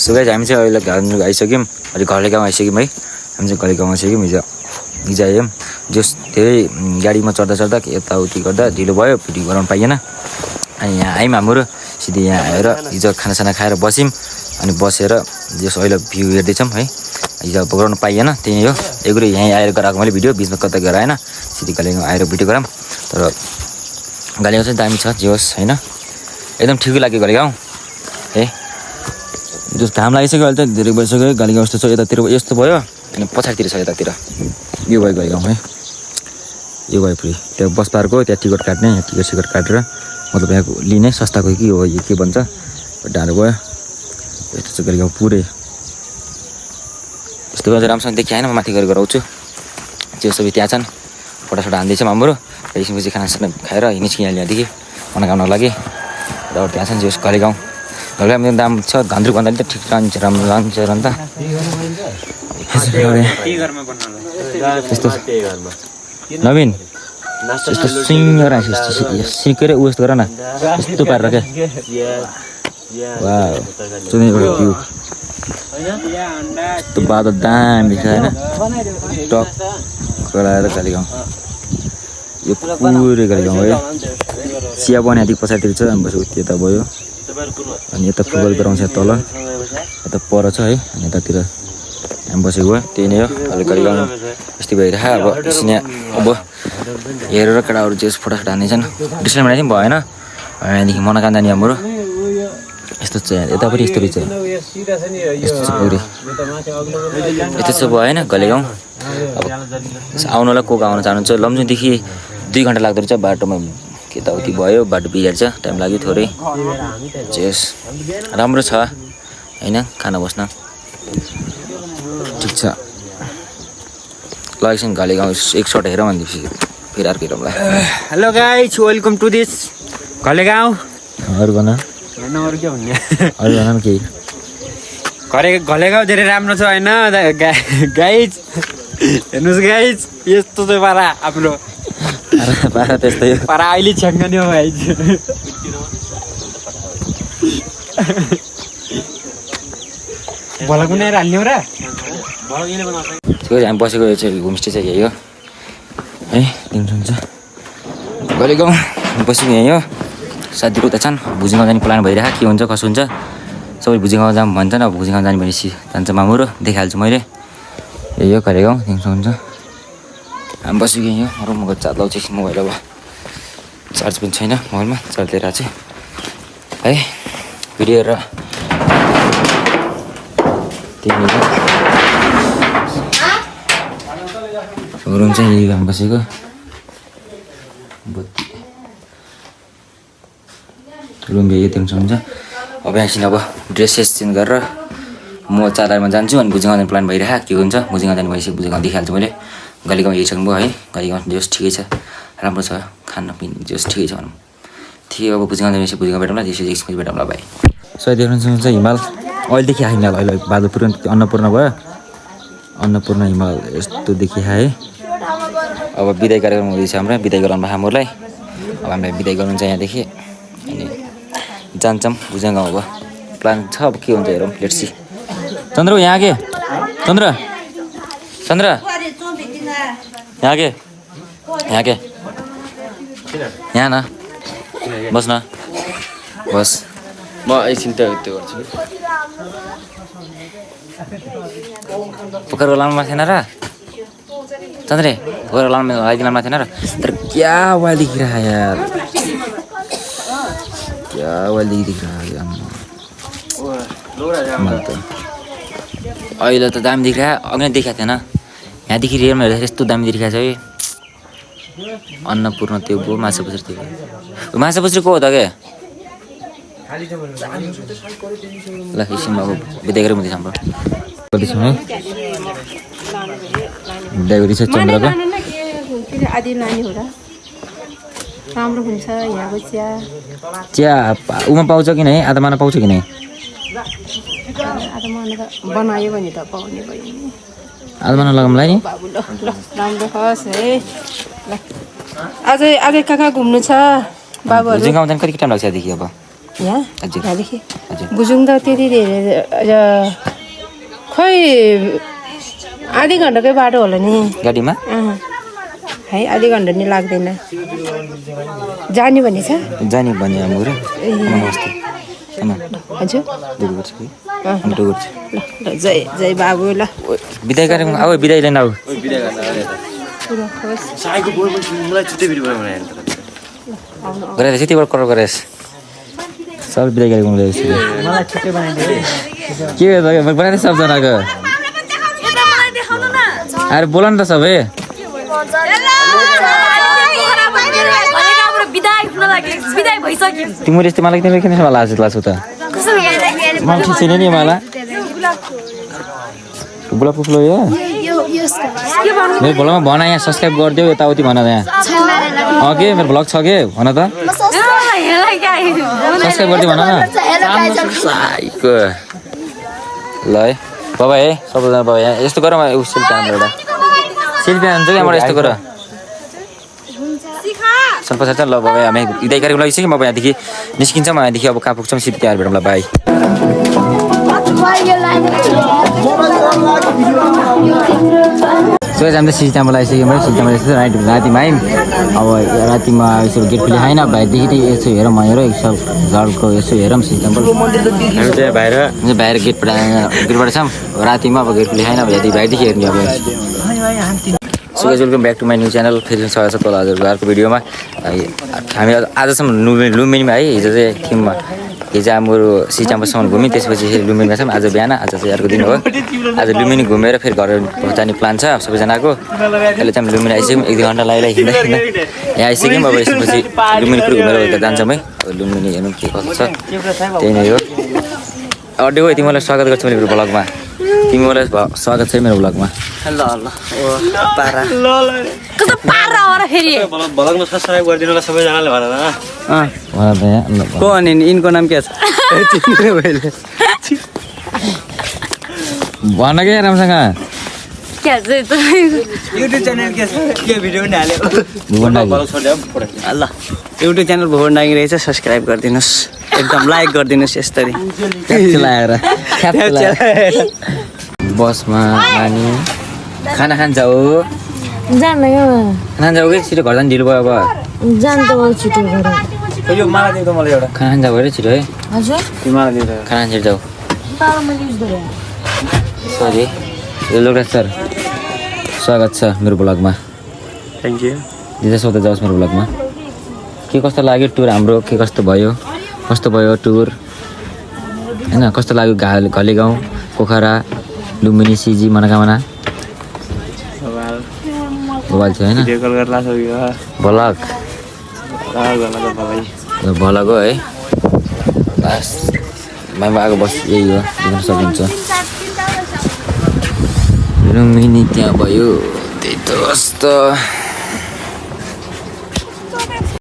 So guys हामी चाहिँ अहिले घर आइसक्यौँ अहिले घरले गाउँ आइसक्यौँ है हामी चाहिँ घरले गाउँ आइसक्यौँ हिजो आयौँ जस धेरै गाडीमा चढ्दा यताउति गर्दा ढिलो भयो भिडियो गराउनु पाइएन अनि यहाँ आयौँ हाम्रो सिधै यहाँ आएर हिजो खानासाना खाएर बस्यौँ अनि बसेर जस अहिले भ्यू हेर्दैछौँ है हिजो गराउनु पाइएन त्यही हो एग्रो यहीँ आएर गराएको मैले भिडियो बिचमा कता गराएन सिधै गाली गाउँ आएर भिडियो गराऊँ तर गाली गाउँ चाहिँ दामी छ जे होस् होइन एकदम ठिकै लाग्यो गाली गाउँ है जस घाम लागिसक्यो अहिले चाहिँ धेरै भइसक्यो गाली गाउँ यस्तो छ यतातिर यस्तो भयो अनि पछाडितिर छ यतातिर यो भयो गाली गाउँ है यो भयो फेरि त्यहाँ बस पार्कको त्यहाँ टिकट काट्ने यहाँ टिकट सिकट काटेर मतलब यहाँ लिने सस्ताको के हो यो के भन्छ डाँडो गयो यस्तो चाहिँ गाली गाउँ पुरै यस्तो गरेर राम्रोसँग देखिआएन म माथि गएर गराउँछु त्यो सबै त्यहाँ छन् फोटासोटा हान्दैछौँ हाम्रो एकछिनपछि खानासाना खाएर निस्किहाल्यो यहाँदेखि मनोकामनाको लागि र त्यहाँ छन् जस गाली गाउँ घरको मेरो दाम छ घान्द्रु भन्दा नि त ठिक रहन्छ राम्रो रहन्छ र अन्त त्यस्तो नवीन यस्तो सिङ्गर सिकेर उयस गर न यस्तो पारेर क्या वा सुने एउटा भ्यू यस्तो बादल दामी छ होइन टक्क लगाएर गाली गाउँ यो पुरै गाली गाउँ है चिया बनियादेखि पछाडितिर छ अनि बसेको त्यता भयो अनि यता फुटबल ग्राउन्ड छ तल यता पर छ है अनि यतातिर हामी बसेको हो त्यही नै हो अहिले गाली गाउँ यस्तै भइरहेको अब एकछिन अब हेरेर केटाहरू चाहिँ फोटोसोटो हान्दैछन् डिस्प्ले बनाइ चाहिँ भएन यहाँदेखि मनोकाम जाने हाम्रो यस्तो छ यता पनि यस्तो रहेछ यस्तो छ पुरै यस्तो चाहिँ भएन गाली गाउँ अब आउनलाई को आउन चाहनुहुन्छ लम्जुङदेखि 2 घन्टा लाग्दो रहेछ बाटोमा यताउति भयो बाटो बिगार छ टाइम लाग्यो थोरै जेस राम्रो छ होइन खाना बस्न ठिक छ ल एकछिन गाली गाउँ एक सर्ट हेरौँ भनेपछि फेरि अर्को हेरौँला hello guys welcome to this Ghale Gaun अरू भन होइन अरू के भन्ने अरू भन केही घले गाउँ धेरै राम्रो छ होइन गाइज हेर्नुहोस् गाइज यस्तो चाहिँ पारा आफ्नो पारा त्यस्तै पारा अहिले छ्याङ्गनी हो गाइज भला कुनै हाल्ने हो र हामी बसेको यो चाहिँ होमस्टे चाहिँ यही हो है दिनुहुन्छ गाली गाउँ बसेको यहीँ हो साथीको उता छन् भुजिङ गाउँ जाने प्लान भइरहेको के हुन्छ कसो हुन्छ सबै भुजिङ गाउँ जाऊँ भन्छन् अब भुजिङ गाउँ जाने भनेपछि जान्छ मामुरो देखाइहाल्छु मैले यही हो घरे गाउँ दिनुहुन्छ हामी बसेको यहीँ हो रुममा गएर चार्ज लाउँछु एकछिन मोबाइल अब चार्ज पनि छैन मोबाइलमा चार्ज लिएर चाहिँ है भिडियो हेरेर रुम चाहिँ यही हामी बसेको बत्ती रुम यही देख्नुहुन्छ अब एकछिन अब ड्रेसेस चेन्ज गरेर म चारदारमा जान्छु अनि भुजिङ जाने प्लान भइरहेको के हुन्छ भुजिङ जाने भएपछि भुजिङ देखिहाल्छु मैले गाली गाउँ यही सक्नुभयो है गाली गाउँ जस ठिकै छ राम्रो छ खानापिना जस ठिकै छ भनौँ ठिकै अब भुजिङ जानेपछि भुजिङ भेटौँला त्यसपछि एकछिन भेटौँला भाइ सही देख्नुहुन्छ हिमाल अहिलेदेखि आयो हिमाल अहिले बादलपुर अन्नपूर्ण भयो अन्नपूर्ण हिमाल यस्तो देखिआए है अब बिदाई कार्यक्रम हुँदैछ हाम्रो बिदाई गराउनु हामीहरूलाई अब हामीलाई बिदाई गर्नुहुन्छ यहाँदेखि अनि जान्छौँ भुजिङ गाउँ अब प्लान छ अब के हुन्छ हेरौँ लेट्स सी चन्द्र यहाँ के चन्द्र चन्द्र यहाँ के यहाँ के यहाँ न बस् न बस म एकछिन त्यो गर्छु पोखरको लाउनुमा थिएन र चन्द्रे पोखरको लगाइदिनुमा थिएन र तर क्या वाइल देखिरह यार क्या वाइल देखिरह अहिले त दामी देखिरह अघि देखाएको थिएन यहाँदेखि रियलमा हेर्दा यस्तो दामी देखिरहेको छ है अन्नपूर्ण त्यो भयो माछा पुछ्री त्यो माछा पुछ्री को हो त क्या ल एकछिनमा अब बिदाई गरेर हुँदैछ हाम्रो है बिदाई छ चन्द्रको राम्रो हुन्छ यहाँको चिया चिया उमा पाउँछ कि नै आधा माना पाउँछ कि नै आधा माना त बनायो भने त पाउने भयो नि आधा माना लगाउँला नि बाबु ल ल राम्रो होस् है ल अझै कहाँ घुम्नु छ बाबुहरू भुजिङ गाउँ जानु कति टाइम लाग्छ यहाँदेखि अब यहाँ हजुर। यहाँदेखि हजुर बुझौँ त त्यति धेरै खोइ आधी घन्टाकै बाटो होला नि गाडीमा है आधी घन्टा नि लाग्दैन जाने भन्ने छ जाने भने हाम्रो र नमस्ते होइन हजुर दुर्गा गर्छ कि हामी दुर्गा गर्छ ल ल जय जय बाबु ल बिदाई गरेर अब बिदाई लिन आऊ गरेर त्यतिबाट कल गरेर सब बिदाई गरेको के बनाइदिएँ सबजनाको अरे बोल न त सबै तिमीले यस्तो मलाई किन किन लाज लाग्छ त मलाई ठिक छैन नि मलाई बुलाको फ्लो यो मेरो भ्लगमा भन यहाँ सब्सक्राइब गरिदेऊ यताउति भन यहाँ के मेरो भ्लग छ के भन त सब्सक्राइब गरिदियो भन न ल है बाबा है सबैजना बाबा यहाँ यस्तो गर सेल्फी हान्नु एउटा सेल्फी हान्छ कि यहाँबाट यस्तो गर सन पछाडि चाहिँ ल बाबा हामी बिदाई गरेको लागिसक्यो म यहाँदेखि निस्किन्छौँ यहाँदेखि अब कहाँ पुग्छौँ सिधै त्यहाँ भेटौँ ल बाई सो हामी त सिस्टममा आइसक्यौँ है सिस्टममा आइसक्यो रातिमा आयौँ अब रातिमा यसो गेट खुली छैन भाइदेखि त यसो हेरौँ हेर यसो झल्को यसो हेरौँ सिस्टमको हामी चाहिँ बाहिर गेटबाट छौँ रातिमा अब गेट खुली छैन भाइदेखि हेर्ने अब so guys welcome back to my new channel फेरि स्वागत छ तल हजुरको अर्को भिडियोमा हामी आजसम्म लुम्बिनीमा है हिजो चाहिँ थियौँ हिजो हाम्रो सिस्टमसम्म घुम्यौँ त्यसपछि लुम्बिनीमा छौँ आज बिहान आज चाहिँ अर्को दिन हो आज लुम्बिनी घुमेर फेरि घर जाने प्लान छ सबैजनाको अहिले चाहिँ लुम्बिनी आइसक्यौँ 1-2 घन्टा हिँड्दा यहाँ आइसक्यौँ अब यसपछि लुम्बिनी पुरै घुमेर जान्छौँ है लुम्बिनी हेर्नु के कस्तो छ त्यही नै हो अड्डे हो तिमीलाई स्वागत गर्छु मेरो भ्लगमा तिमीलाई स्वागत छ मेरो भ्लगमा को अनि यिनको नाम के छ भन के राम्रोसँग युट्युब च्यानल के छ के भिडियो पनि हाल्यो ल युट्युब च्यानल भोर नागी रहेछ सब्सक्राइब गरिदिनुहोस् एकदम लाइक गरिदिनुहोस् यसरी बसमा नानी खाना खान जाऊ खाना जाऊ कि छिटो घर जानु ढिलो भयो अब यो मलाई दिएको मलाई एउटा खाना खान जाऊ अरे छिटो है मलाई दिएको खाना खान छिटो जाऊ सरी लोकराज सर स्वागत छ मेरो ब्लगमा थ्याङ्क यू दिदा सोध्दा जाओस् मेरो ब्लगमा के कस्तो लाग्यो टुर हाम्रो के कस्तो भयो टुर होइन कस्तो लाग्यो घले गाउँ पोखरा लुम्बिनी सिजी मनोकामना मोबाइल थियो होइन भलक हो है बस मामा आएको बस यही हो देख्न सकिन्छ लुम्बिनी त्यहाँ भयो त्यही त कस्तो